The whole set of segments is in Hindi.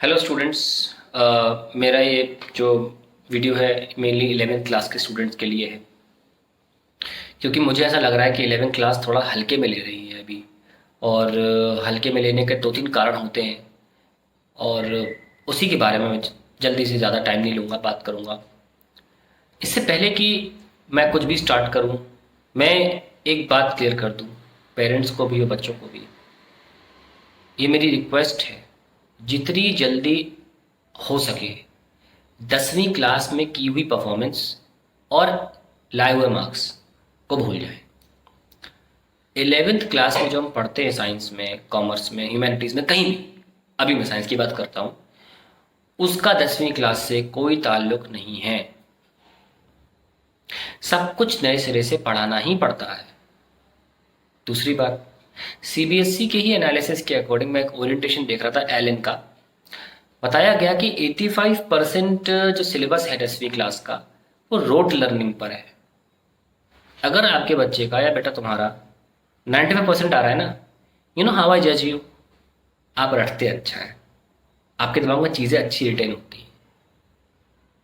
Hello students. मेरा ये जो वीडियो है मेनली 11th क्लास के स्टूडेंट्स के लिए है, क्योंकि मुझे ऐसा लग रहा है कि 11th क्लास थोड़ा हल्के में ले रही है अभी। और हल्के में लेने के दो तीन कारण होते हैं, और उसी के बारे में मैं जल्दी से ज़्यादा टाइम नहीं लूँगा, बात करूँगा। इससे पहले कि मैं कुछ भी स्टार्ट करूँ, मैं एक बात क्लियर कर दूँ पेरेंट्स को भी और बच्चों को भी। ये मेरी रिक्वेस्ट है, जितनी जल्दी हो सके 10वीं क्लास में की हुई परफॉर्मेंस और लाए हुए मार्क्स को भूल जाएं। 11th क्लास में जो हम पढ़ते हैं साइंस में, कॉमर्स में, ह्यूमैनिटीज़ में, कहीं भी, अभी मैं साइंस की बात करता हूँ, उसका 10वीं क्लास से कोई ताल्लुक नहीं है। सब कुछ नए सिरे से पढ़ाना ही पड़ता है। दूसरी बात, सीबीएसई के ही एनालिसिस के अकॉर्डिंग मैं एक ओरिएंटेशन देख रहा था एलन का, बताया गया कि 85% जो सिलेबस है 10वीं क्लास का वो रोट लर्निंग पर है। अगर आपके बच्चे का या बेटा तुम्हारा 95% आ रहा है ना, यू नो हाउ आई जज यू, आप रटते अच्छा है, आपके दिमाग में चीज़ें अच्छी रिटेन होती हैं।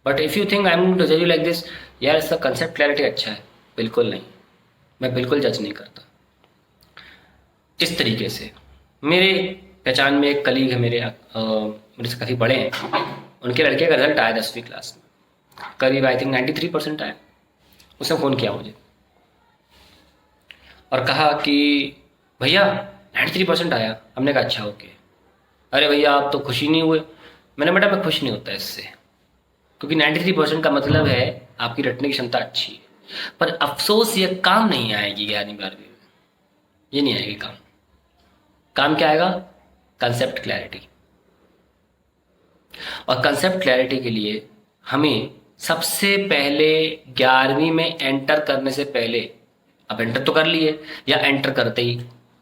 But if you think I am going to जज यू लाइक दिस, यार इसका कंसेप्ट क्लैरिटी अच्छा है, बिल्कुल नहीं। मैं बिल्कुल जज नहीं करता इस तरीके से। मेरे पहचान में एक कलीग है, मेरे से काफ़ी बड़े हैं, उनके लड़के का रिजल्ट आया 10वीं क्लास में, करीब आई थिंक 93% आया। उसने फ़ोन किया मुझे और कहा कि भैया 93% आया। हमने कहा अच्छा ओके। अरे भैया आप तो खुशी नहीं हुए। मैंने बेटा मैं खुश नहीं होता इससे, क्योंकि 93% का मतलब है आपकी रटने की क्षमता अच्छी है, पर अफसोस ये काम नहीं आएगी 11वीं 12वीं में, ये नहीं आएगी काम। काम क्या आएगा? Concept clarity. और कंसेप्ट क्लैरिटी के लिए हमें सबसे पहले 11वीं में एंटर करने से पहले, अब एंटर तो कर लिए, या एंटर करते ही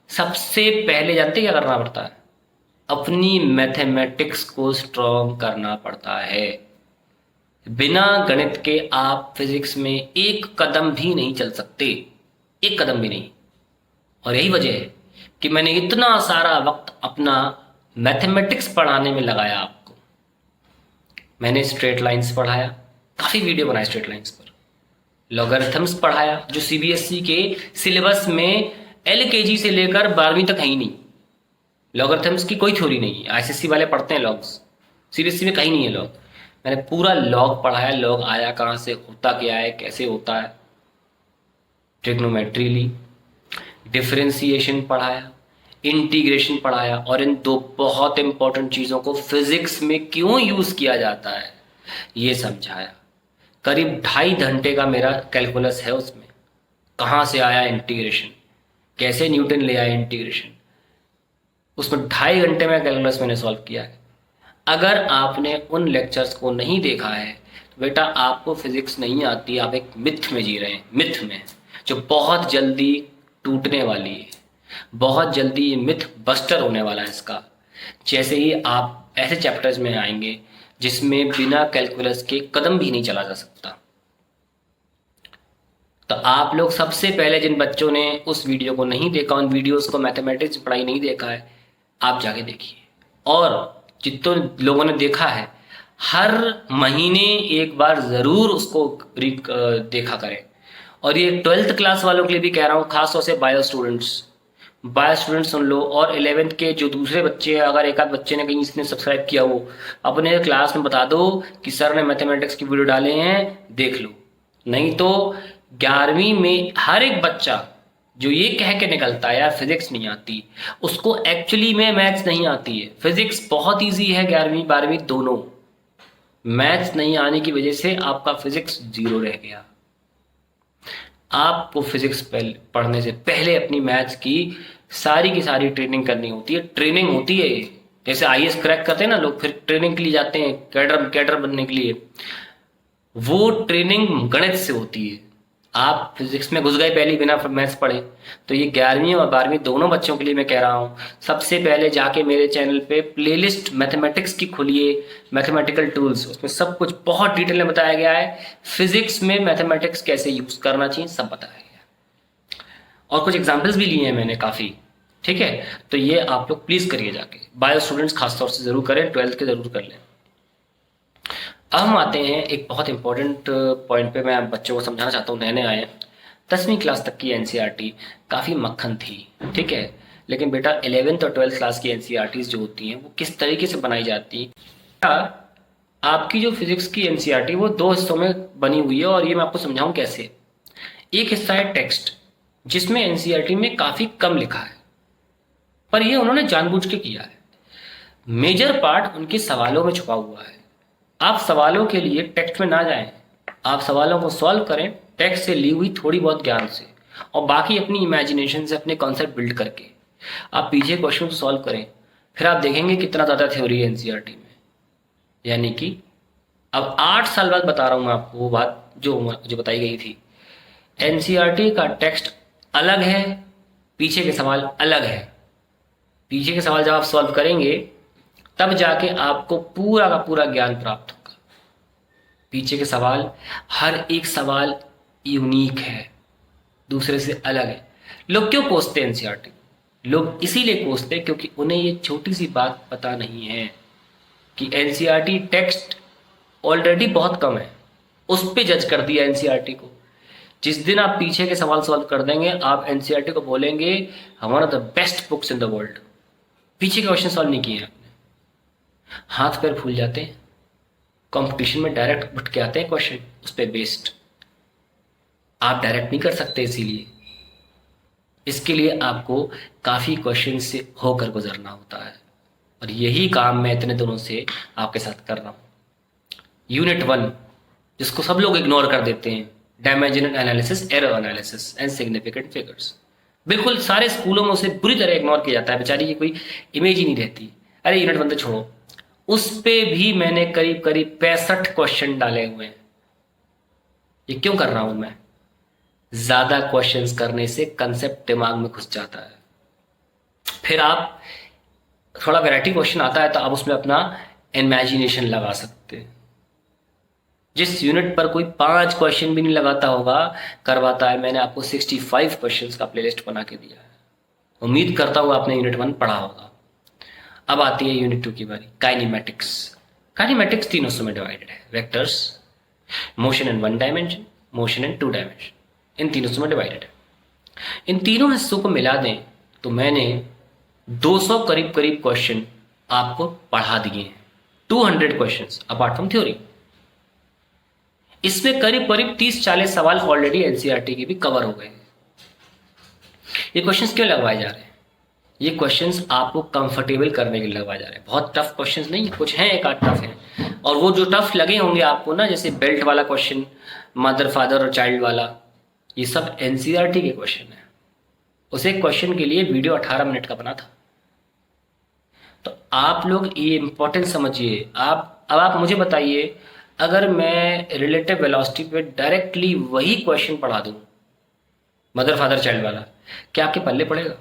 सबसे पहले जानते क्या करना पड़ता है? अपनी मैथमेटिक्स को स्ट्रॉन्ग करना पड़ता है। बिना गणित के आप फिजिक्स में एक कदम भी नहीं चल सकते, एक कदम भी नहीं। और यही वजह है कि मैंने इतना सारा वक्त अपना मैथमेटिक्स पढ़ाने में लगाया आपको। मैंने स्ट्रेट लाइंस पढ़ाया, काफ़ी वीडियो बनाए स्ट्रेट लाइंस पर। लॉगरिथम्स पढ़ाया जो सीबीएसई के सिलेबस में एलकेजी से लेकर 12वीं तक है ही नहीं। लॉगरिथम्स की कोई थ्योरी नहीं है, आईसीएसई वाले पढ़ते हैं लॉग्स, सीबीएसई में कहीं नहीं है लॉग। मैंने पूरा लॉग पढ़ाया, लॉग आया कहाँ से, होता क्या है, कैसे होता है, ट्रिग्नोमेट्री ली, डिफरेंशिएशन पढ़ाया, इंटीग्रेशन पढ़ाया, और इन दो बहुत इंपॉर्टेंट चीज़ों को फिजिक्स में क्यों यूज़ किया जाता है ये समझाया। करीब 2.5 घंटे का मेरा कैलकुलस है उसमें। कहाँ से आया इंटीग्रेशन, कैसे न्यूटन ले आया इंटीग्रेशन, उसमें 2.5 घंटे में कैलकुलस मैंने सॉल्व किया है। अगर आपने उन लेक्चर्स को नहीं देखा है तो बेटा आपको फिजिक्स नहीं आती, आप एक मिथ में जी रहे हैं, मिथ में, जो बहुत जल्दी टूटने वाली है। बहुत जल्दी ये मिथ बस्टर होने वाला है इसका, जैसे ही आप ऐसे चैप्टर्स में आएंगे जिसमें बिना कैलकुलस के कदम भी नहीं चला जा सकता। तो आप लोग सबसे पहले, जिन बच्चों ने उस वीडियो को नहीं देखा, उन वीडियोस को, मैथमेटिक्स पढ़ाई नहीं देखा है, आप जाके देखिए। और जितने लोगों ने देखा है, हर महीने एक बार ज़रूर उसको देखा करें। और ये 12th क्लास वालों के लिए भी कह रहा हूँ, खासतौर से बायो स्टूडेंट्स सुन लो। और 11th के जो दूसरे बच्चे हैं, अगर एक आध बच्चे ने कहीं इसने सब्सक्राइब किया हो, अपने क्लास में बता दो कि सर ने मैथमेटिक्स की वीडियो डाले हैं, देख लो। नहीं तो 11वीं में हर एक बच्चा जो ये कह के निकलता है यार फिजिक्स नहीं आती, उसको एक्चुअली में मैथ्स नहीं आती है। फिजिक्स बहुत ईजी है 11वीं 12वीं दोनों। मैथ्स नहीं आने की वजह से आपका फिजिक्स 0 रह गया। आपको फिजिक्स पढ़ने से पहले अपनी मैथ्स की सारी ट्रेनिंग करनी होती है। ट्रेनिंग होती है, जैसे आईएएस क्रैक करते हैं ना लोग, फिर ट्रेनिंग के लिए जाते हैं कैडर बनने के लिए, वो ट्रेनिंग गणित से होती है। आप फिजिक्स में घुस गए पहले बिना मैथ्स पढ़े, तो ये 11वीं और 12वीं दोनों बच्चों के लिए मैं कह रहा हूँ, सबसे पहले जाके मेरे चैनल पे प्लेलिस्ट मैथमेटिक्स की खोलिए, मैथमेटिकल टूल्स, उसमें सब कुछ बहुत डिटेल में बताया गया है। फिजिक्स में मैथमेटिक्स कैसे यूज करना चाहिए सब बताया गया है। और कुछ एग्जाम्पल्स भी लिए हैं मैंने काफ़ी, ठीक है, तो ये आप लोग प्लीज करिए जाके, बायो स्टूडेंट्स खासतौर से जरूर करें, 12th के जरूर कर लें। अब हम आते हैं एक बहुत इंपॉर्टेंट पॉइंट पे, मैं बच्चों को समझाना चाहता हूँ, नए नए आए हैं। 10वीं क्लास तक की एनसीईआरटी काफ़ी मक्खन थी, ठीक है, लेकिन बेटा 11th और 12th क्लास की एनसीईआरटीज जो होती हैं वो किस तरीके से बनाई जाती है। आपकी जो फिजिक्स की एनसीईआरटी वो 2 हिस्सों में बनी हुई है, और ये मैं आपको समझाऊं कैसे। एक हिस्सा है टेक्स्ट, जिसमें एनसीईआरटी में काफ़ी कम लिखा है, पर ये उन्होंने जानबूझ के किया है। मेजर पार्ट उनके सवालों में छुपा हुआ है। आप सवालों के लिए टेक्स्ट में ना जाएं, आप सवालों को सॉल्व करें टेक्स्ट से ली हुई थोड़ी बहुत ज्ञान से, और बाकी अपनी इमेजिनेशन से अपने कॉन्सेप्ट बिल्ड करके आप पीछे क्वेश्चन को सॉल्व करें। फिर आप देखेंगे कितना ज़्यादा थ्योरी है एनसीईआरटी में। यानी कि अब 8 साल बाद बता रहा हूँ मैं आपको वो बात जो बताई गई थी। एनसीईआरटी का टेक्स्ट अलग है, पीछे के सवाल अलग है। पीछे के सवाल जब आप सॉल्व करेंगे तब जाके आपको पूरा का पूरा ज्ञान प्राप्त होगा। पीछे के सवाल, हर एक सवाल यूनिक है, दूसरे से अलग है। लोग क्यों कोसते हैं एनसीईआरटी? लोग इसीलिए कोसते हैं क्योंकि उन्हें ये छोटी सी बात पता नहीं है कि एनसीईआरटी टेक्स्ट ऑलरेडी बहुत कम है, उस पे जज कर दिया एनसीईआरटी को। जिस दिन आप पीछे के सवाल सॉल्व कर देंगे, आप एनसीईआरटी को बोलेंगे हमारा the best books in the world. पीछे के क्वेश्चन सॉल्व नहीं किए आपने, हाथ पैर फूल जाते हैं, कंपटीशन में डायरेक्ट उठ के आते हैं क्वेश्चन उस पर बेस्ड। आप डायरेक्ट नहीं कर सकते, इसीलिए इसके लिए आपको काफ़ी क्वेश्चन से होकर गुजरना होता है, और यही काम मैं इतने दिनों से आपके साथ कर रहा हूँ। यूनिट 1 जिसको सब लोग इग्नोर कर देते हैं, dimensional analysis, error analysis and significant figures, बिल्कुल सारे स्कूलों में उसे बुरी तरह इग्नोर किया जाता है, बेचारी की कोई इमेज ही नहीं रहती। अरे यूनिट 1 तो छोड़ो, उस पे भी मैंने करीब करीब 65 क्वेश्चन डाले हुए हैं। ये क्यों कर रहा हूं मैं? ज्यादा क्वेश्चंस करने से कंसेप्ट दिमाग में घुस जाता है, फिर आप थोड़ा वैरायटी क्वेश्चन आता है तो आप उसमें अपना इमेजिनेशन लगा सकते हैं। जिस यूनिट पर कोई 5 क्वेश्चन भी नहीं लगाता होगा, करवाता है, मैंने आपको 65 क्वेश्चंस का प्लेलिस्ट बना के दिया है। उम्मीद करता हूं आपने यूनिट 1 पढ़ा होगा। अब आती है यूनिट 2 की बारी, काइनेमैटिक्स। काइनेमैटिक्स 3 हिस्सों में डिवाइडेड है, vectors, motion in 1 dimension, motion in 2 dimension, इन 3 हिस्सों में डिवाइडेड है। इन तीनों हिस्सों को मिला दें तो मैंने 200 करीब करीब क्वेश्चन आपको पढ़ा दिए हैं, 200 क्वेश्चंस अपार्ट फ्रॉम थ्योरी। इसमें करीब करीब 30-40 सवाल ऑलरेडी एनसीईआरटी के भी कवर हो गए हैं। ये क्वेश्चंस क्यों लगवाए जा रहे हैं? ये क्वेश्चंस आपको कंफर्टेबल करने के लिए लगवाए जा रहे हैं। बहुत टफ क्वेश्चंस नहीं, कुछ हैं एक आध टफ हैं, और वो जो टफ लगे होंगे आपको ना, जैसे बेल्ट वाला क्वेश्चन, मदर फादर और चाइल्ड वाला, ये सब एनसीईआरटी के क्वेश्चन है। उस एक क्वेश्चन के लिए वीडियो 18 मिनट का बना था। तो आप लोग ये इंपॉर्टेंट समझिए। अब आप मुझे बताइए, अगर मैं रिलेटिव वेलोसिटी पे डायरेक्टली वही क्वेश्चन पढ़ा दूं, मदर फादर चाइल्ड वाला, क्या आपके पल्ले पड़ेगा?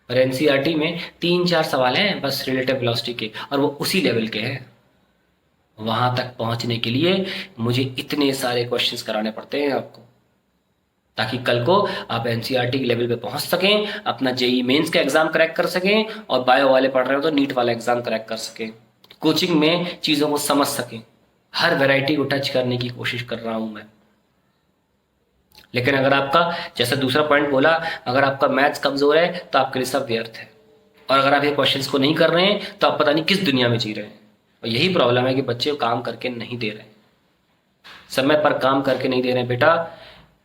और एनसीईआरटी में 3-4 सवाल हैं बस रिलेटिव वेलोसिटी के, और वो उसी लेवल के हैं। वहां तक पहुंचने के लिए मुझे इतने सारे क्वेश्चंस कराने पड़ते हैं आपको, ताकि कल को आप एनसीईआरटी के लेवल पे पहुंच सकें, अपना जेई मेंस का एग्जाम क्रैक कर सकें, और बायो वाले पढ़ रहे हो तो नीट वाला एग्जाम क्रैक कर सकें, कोचिंग में चीज़ों को समझ सकें। हर वैरायटी को टच करने की कोशिश कर रहा हूं मैं। लेकिन अगर आपका, जैसा दूसरा पॉइंट बोला, अगर आपका मैथ्स कमजोर है तो आपके लिए सब व्यर्थ है, और अगर आप ये क्वेश्चंस को नहीं कर रहे हैं तो आप पता नहीं किस दुनिया में जी रहे हैं। और यही प्रॉब्लम है कि बच्चे काम करके नहीं दे रहे हैं, समय पर काम करके नहीं दे रहे हैं। बेटा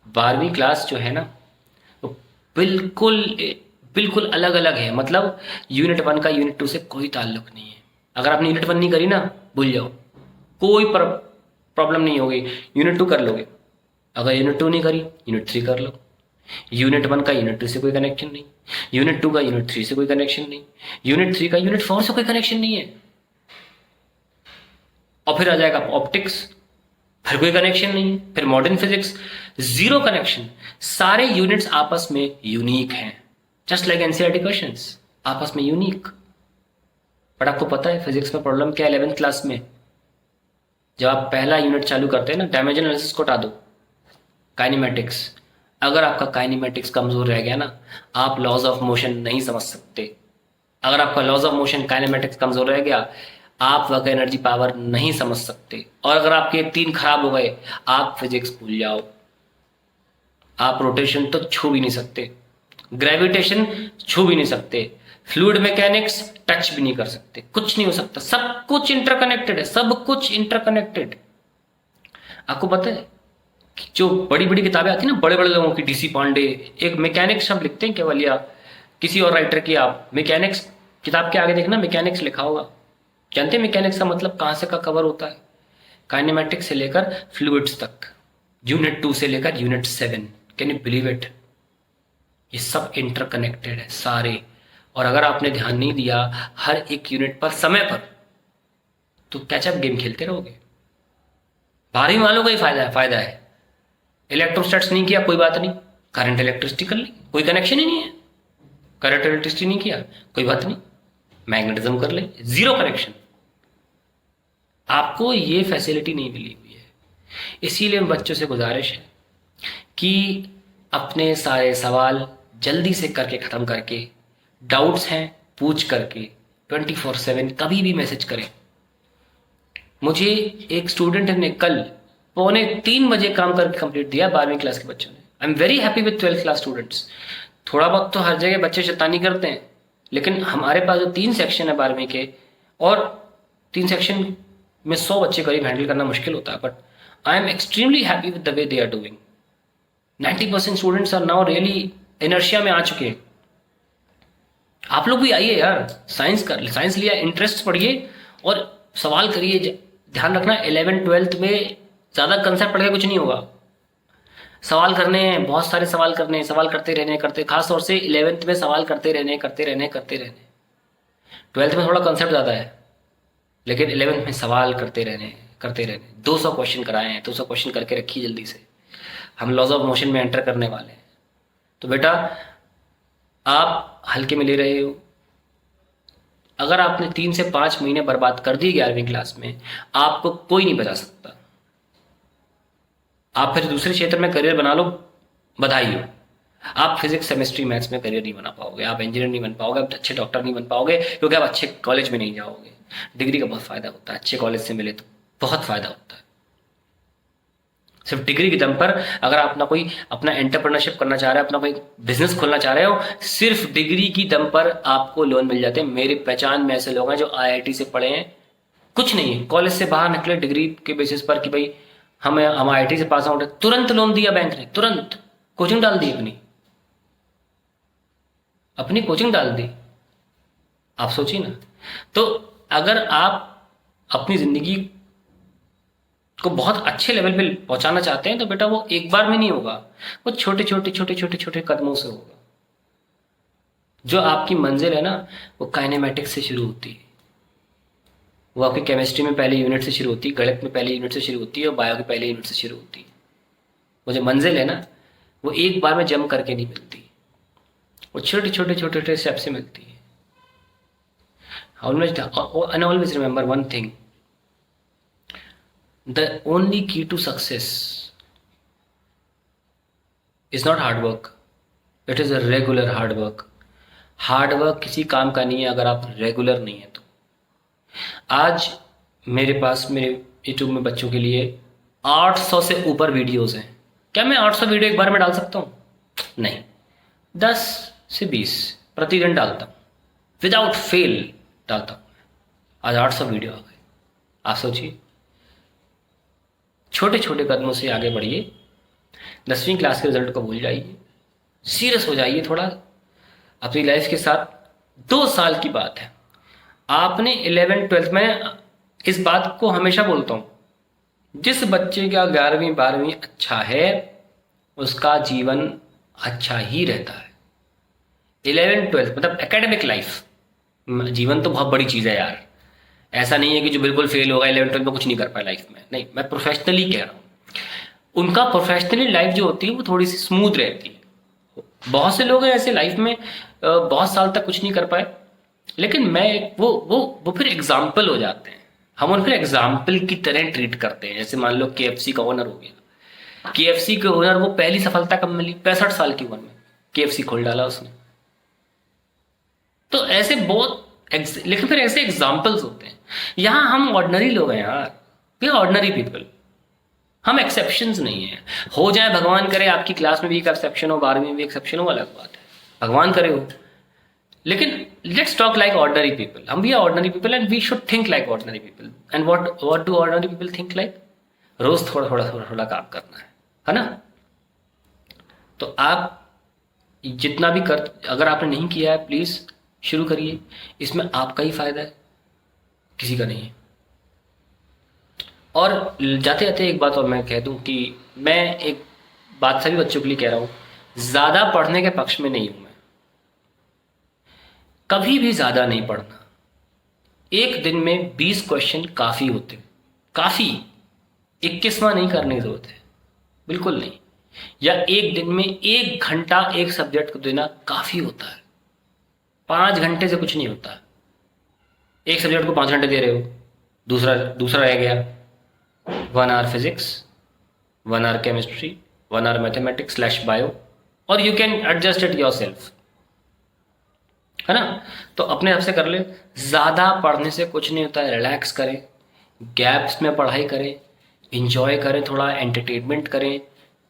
12वीं क्लास जो है ना, वो बिल्कुल बिल्कुल अलग अलग है। मतलब यूनिट 1 का यूनिट 2 से कोई ताल्लुक नहीं है। अगर आपने यूनिट 1 नहीं करी ना, भूल जाओ, कोई प्रॉब्लम नहीं होगी, यूनिट 2 कर लोगे। अगर यूनिट 2 नहीं करी, यूनिट 3 कर लो। यूनिट 1 का यूनिट 2 से कोई कनेक्शन नहीं, यूनिट 2 का यूनिट 3 से कोई कनेक्शन नहीं, यूनिट 3 का यूनिट 4 से कोई कनेक्शन नहीं है, और फिर आ जाएगा ऑप्टिक्स, फिर कोई कनेक्शन नहीं, फिर मॉडर्न फिजिक्स, जीरो कनेक्शन। सारे यूनिट्स आपस में यूनिक हैं, जस्ट लाइक एनसीईआरटी क्वेश्चंस आपस में यूनिक। बट आपको पता है फिजिक्स में प्रॉब्लम क्या है? 11th क्लास में जब आप पहला यूनिट चालू करते हैं ना, डायमेंशन एनालिसिस को हटा दो, काइनेमैटिक्स, अगर आपका काइनेमेटिक्स कमजोर रह गया ना, आप लॉज ऑफ मोशन नहीं समझ सकते। अगर आपका लॉज ऑफ मोशन काइनेमेटिक्स कमजोर रह गया, आप वर्क एनर्जी पावर नहीं समझ सकते। और अगर आपके 3 खराब हो गए, आप फिजिक्स भूल जाओ। आप रोटेशन तो छू भी नहीं सकते, ग्रेविटेशन छू भी नहीं सकते, फ्लूइड मैकेनिक्स टच भी नहीं कर सकते, कुछ नहीं हो सकता। सब कुछ इंटरकनेक्टेड है, सब कुछ इंटरकनेक्टेड। आपको पता है कि जो बड़ी बड़ी किताबें आती है ना, बड़े बड़े लोगों की, डीसी पांडे, एक मैकेनिक्स शब्द लिखते हैं केवल, या किसी और राइटर की, आप मैकेनिक्स किताब के आगे देखना, मैकेनिक्स लिखा होगा। जानते हैं मैकेनिक्स का मतलब कहां से का कवर होता है? काइनेमेटिक्स से लेकर फ्लूइड्स तक, यूनिट 2 से लेकर unit 7। Can you believe it? ये सब इंटरकनेक्टेड है सारे। और अगर आपने ध्यान नहीं दिया हर एक यूनिट पर समय पर, तो कैचअप गेम खेलते रहोगे। 12वीं वालों का ही फायदा है। इलेक्ट्रोस्टैट्स नहीं किया, कोई बात नहीं, करंट इलेक्ट्रिसिटी कर ली, कोई कनेक्शन ही नहीं है। करंट इलेक्ट्रिसिटी नहीं किया, कोई बात नहीं, मैग्नेटिज्म कर ले, जीरो कनेक्शन। आपको ये फैसिलिटी नहीं मिली हुई है। इसीलिए बच्चों से गुजारिश है कि अपने सारे सवाल जल्दी से करके ख़त्म करके, डाउट्स हैं पूछ करके 24/7 कभी भी मैसेज करें। मुझे एक स्टूडेंट ने कल 2:45 काम करके कंप्लीट दिया, 12वीं क्लास के बच्चों ने। I am very happy with 12th class students. थोड़ा बहुत तो हर जगह बच्चे शैतानी करते हैं, लेकिन हमारे पास जो 3 सेक्शन है 12वीं के, और 3 सेक्शन में 100 बच्चे करीब हैंडल करना मुश्किल होता है, but I am extremely happy with the way they are doing. 90% students are now really inertia में आ चुके हैं। आप लोग भी आइए यार, साइंस लिया, इंटरेस्ट पढ़िए और सवाल करिए। ध्यान रखना 11th 12th में ज़्यादा कंसेप्ट पढ़ के कुछ नहीं होगा। सवाल करने हैं, बहुत सारे सवाल करने हैं, सवाल करते रहने, खास तौर से 11th में सवाल करते रहने। 12th में थोड़ा कंसेप्ट ज़्यादा है, लेकिन 11th में सवाल करते रहने। 200 क्वेश्चन कराए हैं, 200 क्वेश्चन करके रखिए जल्दी से। हम लॉज ऑफ मोशन में एंटर करने वाले हैं। तो बेटा, आप हल्के में ले रहे हो। अगर आपने 3 से 5 महीने बर्बाद कर दिए 11वीं क्लास में, आपको कोई नहीं बचा सकता। आप फिर दूसरे क्षेत्र में करियर बना लो, बधाई हो। आप फिजिक्स, केमिस्ट्री, मैथ्स में करियर नहीं बना पाओगे, आप इंजीनियर नहीं बन पाओगे, आप अच्छे डॉक्टर नहीं बन पाओगे, क्योंकि आप अच्छे कॉलेज में नहीं जाओगे। डिग्री का बहुत फायदा होता है, अच्छे कॉलेज से मिले तो बहुत फायदा होता है। सिर्फ डिग्री के दम पर अगर आप अपना एंटरप्रेन्योरशिप करना चाह रहे हो, अपना कोई बिजनेस खोलना चाह रहे हो, सिर्फ डिग्री की दम पर आपको लोन मिल जाते हैं। मेरी पहचान में ऐसे लोग हैं जो IIT से पढ़े हैं, कुछ नहीं है, कॉलेज से बाहर निकले डिग्री के बेसिस पर कि भाई हम IIT से पास आउट है, तुरंत लोन दिया बैंक ने, तुरंत कोचिंग डाल दी, अपनी कोचिंग डाल दी। आप सोचिए ना। तो अगर आप अपनी जिंदगी को बहुत अच्छे लेवल पे पहुंचाना चाहते हैं, तो बेटा वो एक बार में नहीं होगा, वो छोटे छोटे कदमों से होगा। जो आपकी मंजिल है ना, वो काइनेमेटिक्स से शुरू होती है। वो आपकी केमिस्ट्री में पहले यूनिट से शुरू होती है, गणित में पहले यूनिट से शुरू होती है, और बायो के पहले यूनिट से शुरू होती है। वो जो मंजिल है ना, वो एक बार में जंप करके नहीं मिलती, वो छोटे स्टेप से मिलती है। Always remember one thing, the only key to success is not hard work, it is a regular hard work. Hard work किसी काम का नहीं है अगर आप रेगुलर नहीं है तो। आज मेरे पास मेरे यूट्यूब में बच्चों के लिए 800 से ऊपर वीडियोस हैं। क्या मैं 800 वीडियो एक बार में डाल सकता हूँ? नहीं, 10 से 20 प्रतिदिन डालता हूँ, विदाउट फेल डालता हूँ। आज 800 वीडियो आ गए। आप सोचिए, छोटे छोटे कदमों से आगे बढ़िए। 10वीं क्लास के रिजल्ट को भूल जाइए, सीरियस हो जाइए थोड़ा अपनी लाइफ के साथ। 2 साल की बात है, आपने 11th 12th में, इस बात को हमेशा बोलता हूँ, जिस बच्चे का 11वीं 12वीं अच्छा है उसका जीवन अच्छा ही रहता है। 11th 12th मतलब एकेडमिक लाइफ, जीवन तो बहुत बड़ी चीज़ है यार। ऐसा नहीं है कि जो बिल्कुल फेल होगा 11th 12th में कुछ नहीं कर पाया लाइफ में, नहीं, मैं प्रोफेशनली कह रहा हूँ। उनका प्रोफेशनली लाइफ जो होती है वो थोड़ी सी स्मूथ रहती है। बहुत से लोग हैं ऐसे लाइफ में बहुत साल तक कुछ नहीं कर पाए, लेकिन मैं वो फिर एग्जाम्पल हो जाते हैं। हम उन फिर एग्जाम्पल की तरह ट्रीट करते हैं। जैसे मान लो KFC का ओनर हो गया, केएफसी के ओनर को पहली सफलता कब मिली? 65 साल की उम्र में केएफसी खोल डाला उसने। तो ऐसे बहुत लेकिन फिर ऐसे एग्जाम्पल्स होते हैं। यहां हम ऑर्डिनरी लोग हैं यार, वी ऑर्डिनरी पीपल, हम एक्सेप्शंस नहीं है। हो जाए भगवान करे आपकी क्लास में भी एक एक्सेप्शन हो, 12वीं में भी एक्सेप्शन हो, अलग बात है, भगवान करे हो, लेकिन let's talk like ordinary people. हम भी ordinary people and we should think like ordinary people. And what do ordinary people think like? रोज थोड़ा थोड़ा थोड़ा थोड़ा काम करना है ना? तो आप जितना भी कर, अगर आपने नहीं किया है प्लीज शुरू करिए, इसमें आपका ही फायदा है, किसी का नहीं है। और जाते जाते एक बात और मैं कह दूं कि मैं एक बात सभी बच्चों के लिए कह रहा हूं, ज्यादा पढ़ने के पक्ष में नहीं हूं मैं, कभी भी ज्यादा नहीं पढ़ना। एक दिन में 20 क्वेश्चन काफी होते, काफी, 21वां नहीं करने की जरूरत है, बिल्कुल नहीं। या एक दिन में 1 घंटा एक सब्जेक्ट को देना काफी होता है, 5 घंटे से कुछ नहीं होता। एक सब्जेक्ट को 5 घंटे दे रहे हो, दूसरा दूसरा रह गया, 1 hour physics, 1 hour chemistry, 1 hour mathematics slash bio, और you can adjust it yourself, है ना? तो अपने आप से कर ले। ज्यादा पढ़ने से कुछ नहीं होता है, रिलैक्स करें, गैप्स में पढ़ाई करें, इंजॉय करें, थोड़ा एंटरटेनमेंट करें,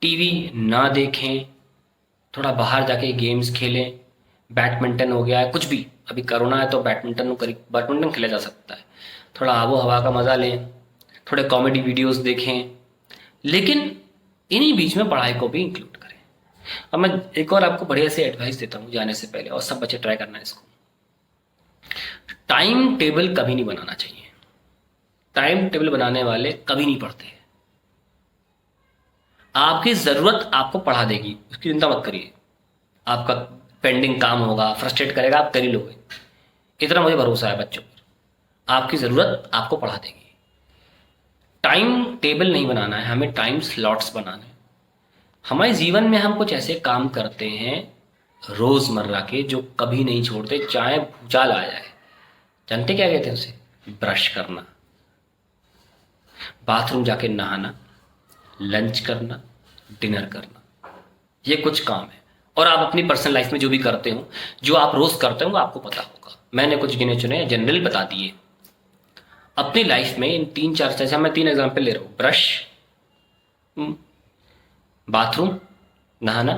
टीवी ना देखें, थोड़ा बाहर जाके गेम्स खेलें, बैडमिंटन हो गया है, कुछ भी, अभी कोरोना है तो बैडमिंटन खेला जा सकता है, थोड़ा आबो हवा का मजा लें, थोड़े कॉमेडी वीडियोस देखें, लेकिन इन्हीं बीच में पढ़ाई को भी इंक्लूड करें। अब मैं एक और आपको बढ़िया से एडवाइस देता हूँ जाने से पहले, और सब बच्चे ट्राई करना है इसको। टाइम टेबल कभी नहीं बनाना चाहिए। टाइम टेबल बनाने वाले कभी नहीं पढ़ते। आपकी जरूरत आपको पढ़ा देगी, उसकी चिंता मत करिए। आपका पेंडिंग काम होगा, फ्रस्ट्रेट करेगा, आप कर ही लोगे, इतना मुझे भरोसा है बच्चों पर। आपकी जरूरत आपको पढ़ा देगी। टाइम टेबल नहीं बनाना है, हमें टाइम स्लॉट्स बनाने हैं। हमारे जीवन में हम कुछ ऐसे काम करते हैं रोजमर्रा के जो कभी नहीं छोड़ते, चाहे भूचाल आ जाए। जानते क्या कहते हैं उसे? ब्रश करना, बाथरूम जाके नहाना, लंच करना, डिनर करना, ये कुछ काम है। और आप अपनी पर्सनल लाइफ में जो भी करते हो, जो आप रोज करते हो, आपको पता होगा। मैंने कुछ गिने चुने जनरल बता दिए। अपनी लाइफ में इन 3-4, जैसे मैं 3 एग्जाम्पल ले रहा हूं, ब्रश, बाथरूम, नहाना,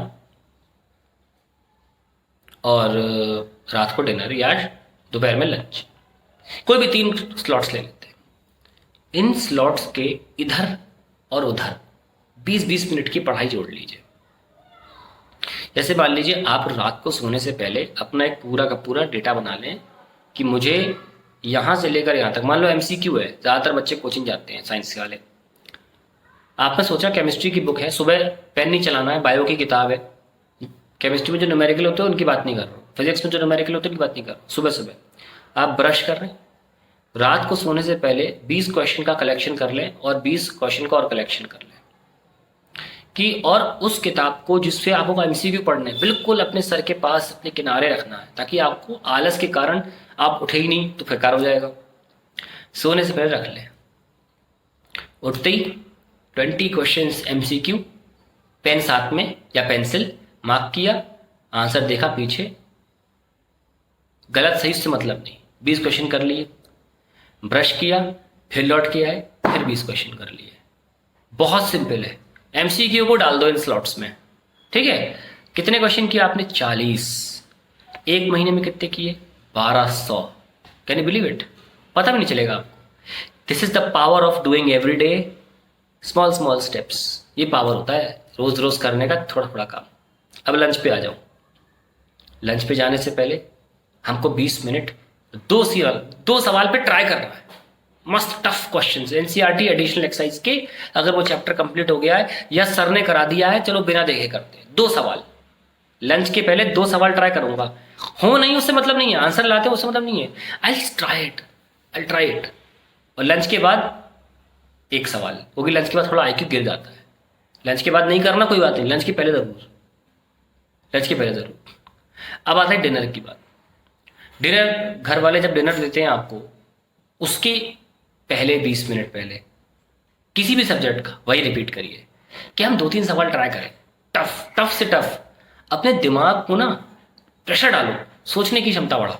और रात को डिनर या दोपहर में लंच, कोई भी 3 स्लॉट्स ले लेते हैं। इन स्लॉट्स के इधर और उधर 20-20 मिनट की पढ़ाई जोड़ लीजिए। जैसे मान लीजिए आप रात को सोने से पहले अपना एक पूरा का पूरा डेटा बना लें कि मुझे यहां से लेकर यहां तक, मान लो एमसीक्यू है, ज्यादातर बच्चे कोचिंग जाते हैं साइंस वाले, आपने सोचा केमिस्ट्री की बुक है, सुबह पेन नहीं चलाना है, बायो की किताब है, केमिस्ट्री में जो न्यूमेरिकल होते हैं उनकी बात नहीं कर रहा हूँ, फिजिक्स में जो न्यूमेरिकल होते हैं उनकी बात नहीं कर रहा हूँ। सुबह सुबह आप ब्रश कर रहे हैं, रात को सोने से पहले 20 क्वेश्चन का कलेक्शन कर लें, और 20 क्वेश्चन का और कलेक्शन कर लें कि, और उस किताब को जिससे आपको एमसीक्यू पढ़ना है, बिल्कुल अपने सर के पास अपने किनारे रखना है, ताकि आपको आलस के कारण आप उठे ही नहीं तो बेकार हो जाएगा। सोने से पहले रख लें, उठते ही 20 क्वेश्चंस एमसीक्यू, पेन साथ में या पेंसिल, मार्क किया, आंसर देखा पीछे, गलत सही से मतलब नहीं, 20 क्वेश्चन कर लिए, ब्रश किया, फिर लौट के आए, फिर 20 क्वेश्चन कर लिए। बहुत सिंपल है। एमसीक्यू को डाल दो इन स्लॉट्स में, ठीक है? कितने क्वेश्चन किए आपने? 40। एक महीने में कितने किए? 1200। Can you believe it? पता भी नहीं चलेगा आपको। This is the power of doing every day small small steps. ये पावर होता है रोज रोज करने का, थोड़ा थोड़ा काम। अब लंच पे आ जाओ। लंच पे जाने से पहले हमको 20 मिनट 2 सवाल पे ट्राई करना है, मस्त tough questions, NCERT additional exercise के। अगर वो चैप्टर कंप्लीट हो गया है या सर ने करा दिया है, चलो बिना देखे करते हैं। 2 सवाल लंच के पहले, 2 सवाल ट्राई करूंगा। हो नहीं उससे मतलब नहीं है, आंसर लाते उससे मतलब नहीं है, आई ट्राई इट। और लंच के बाद 1 सवाल, क्योंकि लंच के बाद थोड़ा आईक्यू गिर जाता है। लंच के बाद नहीं करना कोई बात नहीं, लंच के पहले जरूर, लंच के पहले जरूर। अब आता है डिनर की बात। डिनर, घर वाले जब डिनर देते हैं आपको, उसके पहले 20 मिनट पहले किसी भी सब्जेक्ट का वही रिपीट करिए। कि हम 2-3 सवाल ट्राई करें, टफ टफ से टफ। अपने दिमाग को ना प्रेशर डालो, सोचने की क्षमता बढ़ाओ।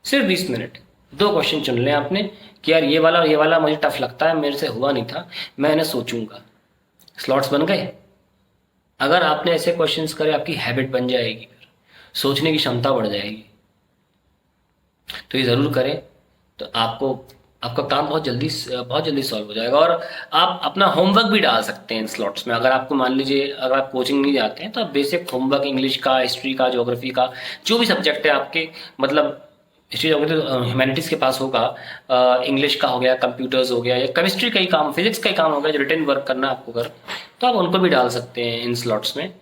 सिर्फ 20 मिनट 2 क्वेश्चन चुन लें आपने कि यार ये वाला मुझे टफ लगता है, मेरे से हुआ नहीं था, मैं इन्हें सोचूंगा। स्लॉट्स बन गए। अगर आपने ऐसे क्वेश्चंस करे, आपकी हैबिट बन जाएगी, फिर सोचने की क्षमता बढ़ जाएगी। तो ये ज़रूर करें, तो आपको आपका काम बहुत जल्दी सॉल्व हो जाएगा। और आप अपना होमवर्क भी डाल सकते हैं इन स्लॉट्स में। अगर आपको मान लीजिए अगर आप कोचिंग नहीं जाते हैं तो आप बेसिक होमवर्क इंग्लिश का, हिस्ट्री का, ज्योग्राफी का, जो भी सब्जेक्ट है आपके, मतलब हिस्ट्री ज्योग्राफी तो ह्यूमैनिटीज़ के पास होगा, इंग्लिश का हो गया, कंप्यूटर्स हो गया, या केमिस्ट्री का ही काम, फिजिक्स का ही काम हो गया, जो रिटन वर्क करना है आपको तो आप उनको भी डाल सकते हैं इन स्लॉट्स में।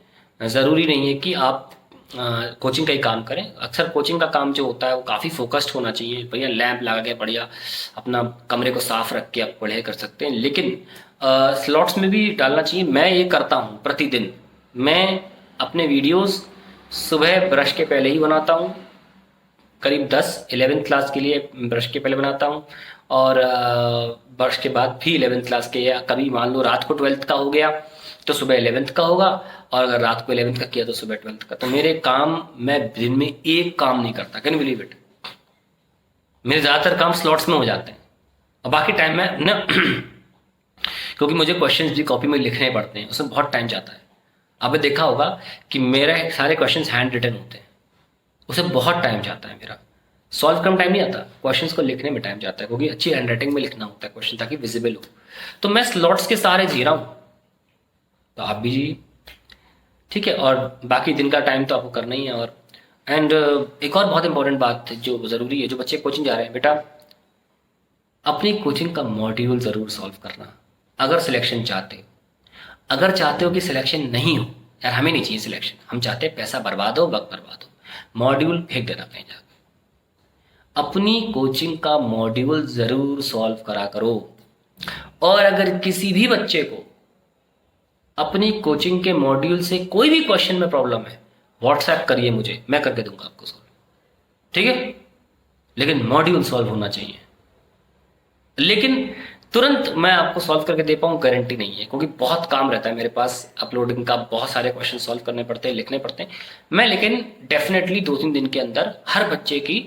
ज़रूरी नहीं है कि आप कोचिंग का ही काम करें। अक्सर कोचिंग का काम जो होता है वो काफ़ी फोकस्ड होना चाहिए, बढ़िया लैंप लगा के बढ़िया अपना कमरे को साफ रख के आप पढ़ाई कर सकते हैं। लेकिन स्लॉट्स में भी डालना चाहिए। मैं ये करता हूँ प्रतिदिन। मैं अपने वीडियोस सुबह ब्रश के पहले ही बनाता हूँ, करीब 11th क्लास के लिए ब्रश के पहले बनाता हूँ, और ब्रश के बाद भी 11th क्लास के, या कभी मान लो रात को 12th का हो गया तो सुबह 11th का होगा, और अगर रात को 11th का किया तो सुबह 12th का। तो मेरे काम, मैं दिन में एक काम नहीं करता, कैन बिलीव इट। मेरे ज़्यादातर काम स्लॉट्स में हो जाते हैं, और बाकी टाइम में ना क्योंकि मुझे क्वेश्चंस भी कॉपी में लिखने पड़ते हैं, उसमें बहुत टाइम जाता है। आपने देखा होगा कि मेरे सारे क्वेश्चंस हैंड रिटन होते हैं, उसे बहुत टाइम जाता है। मेरा सॉल्व कम टाइम नहीं आता, क्वेश्चंस को लिखने में टाइम जाता है, क्योंकि अच्छी हैंड राइटिंग में लिखना होता है क्वेश्चन, ताकि विजिबल हो। तो मैं स्लॉट्स के सारे जी रहा हूँ, तो आप भी जी, ठीक है। और बाकी दिन का टाइम तो आपको करना ही है। और एंड एक और बहुत इंपॉर्टेंट बात जो ज़रूरी है, जो बच्चे कोचिंग जा रहे हैं, बेटा अपनी कोचिंग का मॉड्यूल ज़रूर सॉल्व करना। अगर सिलेक्शन चाहते हो, अगर चाहते हो कि सिलेक्शन नहीं हो, यार हमें नहीं चाहिए सिलेक्शन, हम चाहते हैं पैसा बर्बाद हो, वक्त बर्बाद हो, मॉड्यूल फेंक देना कहीं जाकर। अपनी कोचिंग का मॉड्यूल ज़रूर सॉल्व करा करो। और अगर किसी भी बच्चे को अपनी कोचिंग के मॉड्यूल से कोई भी क्वेश्चन में प्रॉब्लम है, व्हाट्सएप करिए मुझे, मैं करके दूंगा आपको सॉल्व, ठीक है। लेकिन मॉड्यूल सॉल्व होना चाहिए। लेकिन तुरंत मैं आपको सॉल्व करके दे पाऊँ गारंटी नहीं है, क्योंकि बहुत काम रहता है मेरे पास, अपलोडिंग का, बहुत सारे क्वेश्चन सॉल्व करने पड़ते हैं, लिखने पड़ते हैं। मैं लेकिन डेफिनेटली 2-3 दिन के अंदर हर बच्चे की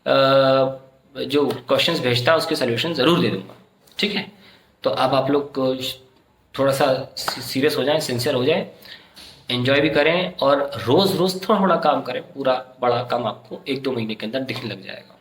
जो क्वेश्चंस भेजता है उसके सोल्यूशन ज़रूर दे दूंगा, ठीक है। तो अब आप लोग थोड़ा सा सीरियस हो जाएं, सिंसियर हो जाएं, एंजॉय भी करें, और रोज़ रोज़ थोड़ा थोड़ा काम करें। पूरा बड़ा काम आपको 1-2 महीने के अंदर दिखने लग जाएगा।